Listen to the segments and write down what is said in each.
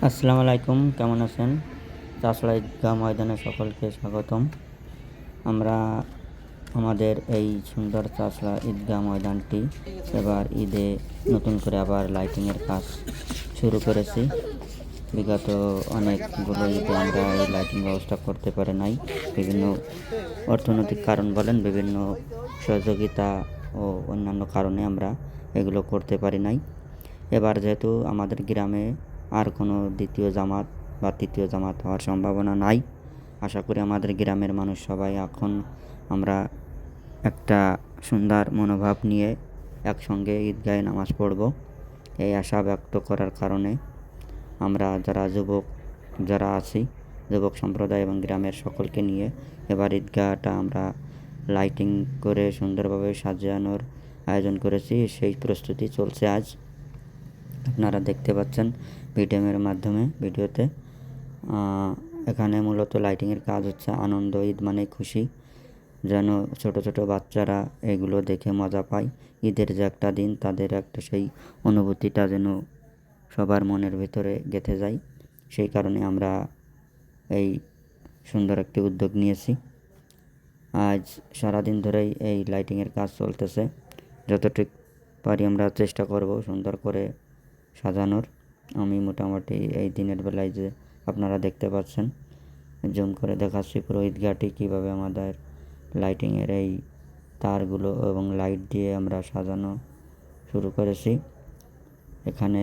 আসসালামু আলাইকুম, কেমন আছেন? চাষড়া ঈদগাহ ময়দানে সকলকে স্বাগতম। আমরা আমাদের এই সুন্দর চাষড়া ঈদগাহ ময়দানটি এবার ঈদে নতুন করে আবার লাইটিংয়ের কাজ শুরু করেছি। বিগত অনেকগুলো ঈদে আমরা এই লাইটিং ব্যবস্থা করতে পারি নাই। বিভিন্ন অর্থনৈতিক কারণ বলেন, বিভিন্ন সহযোগিতা ও অন্যান্য কারণে আমরা এগুলো করতে পারি নাই। এবার যেহেতু আমাদের গ্রামে আর কোনো দ্বিতীয় জামাত বা তৃতীয় জামাত হওয়ার সম্ভাবনা নাই, আশা করি আমাদের গ্রামের মানুষ সবাই এখন আমরা একটা সুন্দর মনোভাব নিয়ে একসঙ্গে ঈদগাহে নামাজ পড়ব। এই আশা ব্যক্ত করার কারণে আমরা যারা আছি যুবক সম্প্রদায় এবং গ্রামের সকলকে নিয়ে এবার ঈদগাহটা আমরা লাইটিং করে সুন্দরভাবে সাজানোর আয়োজন করেছি। সেই প্রস্তুতি চলছে আজ। আপনারা দেখতে পাচ্ছেন ভিডিওতে। এখানে মূলত লাইটিংয়ের কাজ হচ্ছে। আনন্দ, ঈদ মানে খুশি, যেন ছোট ছোট বাচ্চারা এগুলো দেখে মজা পায়। ঈদের যে একটা দিন, তাদের একটা সেই অনুভূতিটা যেন সবার মনের ভিতরে গেঁথে যায়। সেই কারণে আমরা এই সুন্দর একটি উদ্যোগ নিয়েছি। আজ সারাদিন ধরেই এই লাইটিংয়ের কাজ চলতেছে। যতটুকু পারি আমরা চেষ্টা করব সুন্দর করে সাজানোর। আমি মোটামুটি এই দিনের বেলায় যে আপনারা দেখতে পাচ্ছেন, জুম করে দেখাচ্ছি পুরো ঈদগাহটি কীভাবে আমাদের লাইটিংয়ের এই তারগুলো এবং লাইট দিয়ে আমরা সাজানো শুরু করেছি। এখানে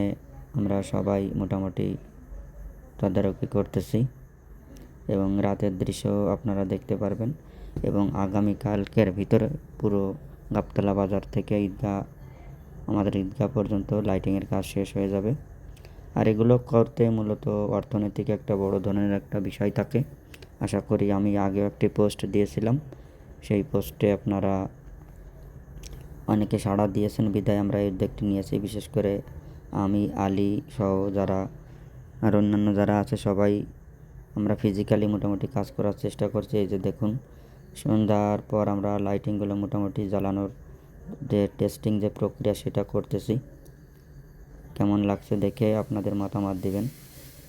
আমরা সবাই মোটামুটি তদারকি করতেছি এবং রাতের দৃশ্য আপনারা দেখতে পারবেন। এবং আগামীকালকের ভিতরে পুরো গাবতলা বাজার থেকে আমাদের ঈদগাহ পর্যন্ত লাইটিংয়ের কাজ শেষ হয়ে যাবে। আর এগুলো করতে মূলত অর্থনৈতিক একটা বড় ধরনের একটা বিষয় থাকে। আশা করি আমি আগেও একটি পোস্ট দিয়েছিলাম, সেই পোস্টে আপনারা অনেকে সাড়া দিয়েছেন বিধায় আমরা এই উদ্যোগটি নিয়েছি। বিশেষ করে আমি, আলী সহ যারা আর অন্যান্য যারা আছে সবাই আমরা ফিজিক্যালি মোটামুটি কাজ করার চেষ্টা করছি। এই যে দেখুন, সন্ধ্যার পর আমরা লাইটিংগুলো মোটামুটি জ্বালানোর যে টেস্টিং যে প্রক্রিয়া সেটা করতেছি। কেমন লাগছে দেখে আপনাদের মতামত দিবেন।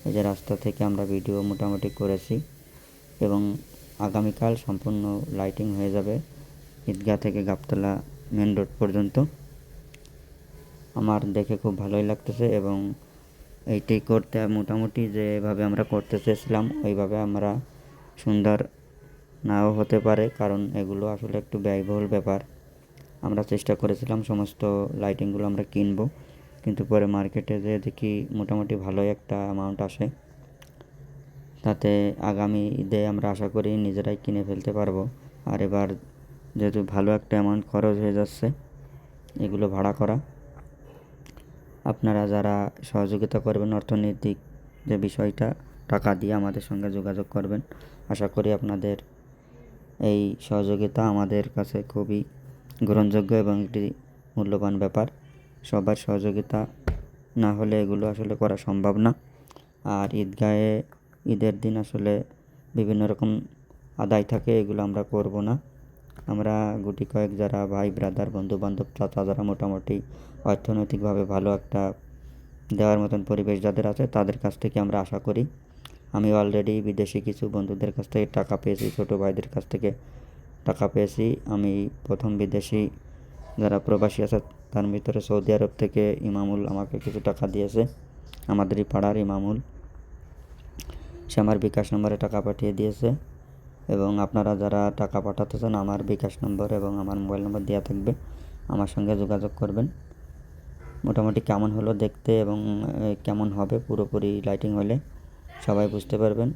এই যে রাস্তা থেকে আমরা ভিডিও মোটামুটি করেছি এবং আগামীকাল সম্পূর্ণ লাইটিং হয়ে যাবে ঈদগাহ থেকে গাবতলা মেন রোড পর্যন্ত। আমার দেখে খুব ভালোই লাগতেছে এবং এইটাই করতে মোটামুটি যেভাবে আমরা করতে চেয়েছিলাম ওইভাবে আমরা সুন্দর নাও হতে পারে, কারণ এগুলো আসলে একটু ব্যয়বহুল ব্যাপার। আমরা চেষ্টা করেছিলাম সমস্ত লাইটিংগুলো আমরা কিনবো, কিন্তু পরে মার্কেটে যেয়ে দেখি মোটামুটি ভালোই একটা অ্যামাউন্ট আসে। তাতে আগামী ঈদে আমরা আশা করি নিজেরাই কিনে ফেলতে পারবো। আর এবার যেহেতু ভালো একটা অ্যামাউন্ট খরচ হয়ে যাচ্ছে এগুলো ভাড়া করা, আপনারা যারা সহযোগিতা করবেন অর্থনৈতিক যে বিষয়টা, টাকা দিয়ে আমাদের সঙ্গে যোগাযোগ করবেন। আশা করি আপনাদের এই সহযোগিতা আমাদের কাছে খুবই গ্রহণযোগ্য এবং একটি মূল্যবান ব্যাপার। সবার সহযোগিতা না হলে এগুলো আসলে করা সম্ভব না। আর ঈদের দিন আসলে বিভিন্ন রকম আদায় থাকে, এগুলো আমরা করব না। আমরা গুটি কয়েক যারা ভাই ব্রাদার বন্ধুবান্ধব চাচা যারা মোটামুটি অর্থনৈতিকভাবে ভালো একটা দেওয়ার মতন পরিবেশ যাদের আছে তাদের কাছ থেকে আমরা আশা করি। আমি অলরেডি বিদেশি কিছু বন্ধুদের কাছ থেকে টাকা পেয়েছি, ছোটো ভাইদের কাছ থেকে টাকা পেয়েছি। আমি প্রথম বিদেশি যারা প্রবাসী আছে তার ভিতরে সৌদি আরব থেকে ইমামুল আমাকে কিছু টাকা দিয়েছে, আমাদেরই পাড়ার ইমামুল। সে আমার বিকাশ নম্বরে টাকা পাঠিয়ে দিয়েছে এবং আপনারা যারা টাকা পাঠাতে চান আমার বিকাশ নম্বর এবং আমার মোবাইল নম্বর দেওয়া থাকবে, আমার সঙ্গে যোগাযোগ করবেন। মোটামুটি কেমন হলো দেখতে এবং কেমন হবে পুরোপুরি লাইটিং হলে সবাই বুঝতে পারবেন।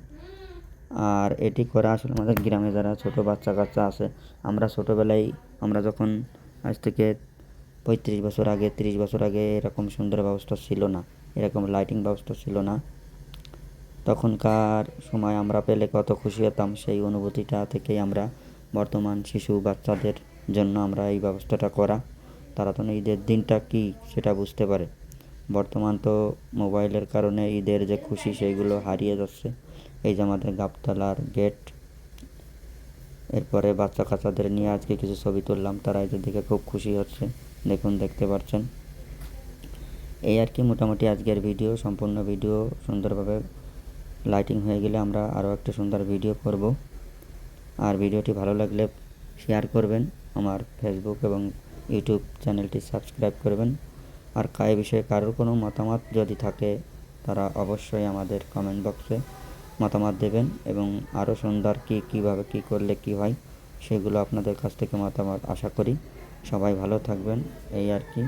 আর এটি করা আসলে আমাদের গ্রামে যারা ছোটো বাচ্চা কাচ্চা আছে, আমরা ছোটোবেলায় আমরা যখন আজ থেকে 35 বছর আগে 30 বছর আগে এরকম সুন্দর ব্যবস্থা ছিল না, এরকম লাইটিং ব্যবস্থা ছিল না। তখনকার সময় আমরা পেলে কত খুশি হতাম, সেই অনুভূতিটা থেকেই আমরা বর্তমান শিশু বাচ্চাদের জন্য আমরা এই ব্যবস্থাটা করা। তারা তো ঈদের দিনটা কী সেটা বুঝতে পারে। বর্তমান তো মোবাইলের কারণে ঈদের যে খুশি সেইগুলো হারিয়ে যাচ্ছে। এই যে আমাদের গাবতলার গেট, এরপরে বাচ্চা কাচ্চাদের নিয়ে আজকে কিছু ছবি তুললাম, তারা এদের দিকে খুব খুশি হচ্ছে। দেখুন, দেখতে পাচ্ছেন। এই আর কি মোটামুটি আজকের ভিডিও। সম্পূর্ণ ভিডিও সুন্দরভাবে লাইটিং হয়ে গেলে আমরা আরও একটা সুন্দর ভিডিও করব। আর ভিডিওটি ভালো লাগলে শেয়ার করবেন, আমার ফেসবুক এবং ইউটিউব চ্যানেলটি সাবস্ক্রাইব করবেন। আর এই বিষয়ে কারোর কোনো মতামত যদি থাকে তারা অবশ্যই আমাদের কমেন্ট বক্সে মতামত দেবেন, এবং আরও সুন্দর কীভাবে কী করলে কী হয় সেগুলো আপনাদের কাছ থেকে মতামত আশা করি। সবাই ভালো থাকবেন, এই আর কি।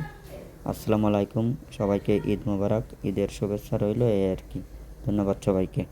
আসসালামু আলাইকুম, সবাইকে ঈদ মোবারক, ঈদের শুভেচ্ছা রইল, এই আর কি। ধন্যবাদ সবাইকে।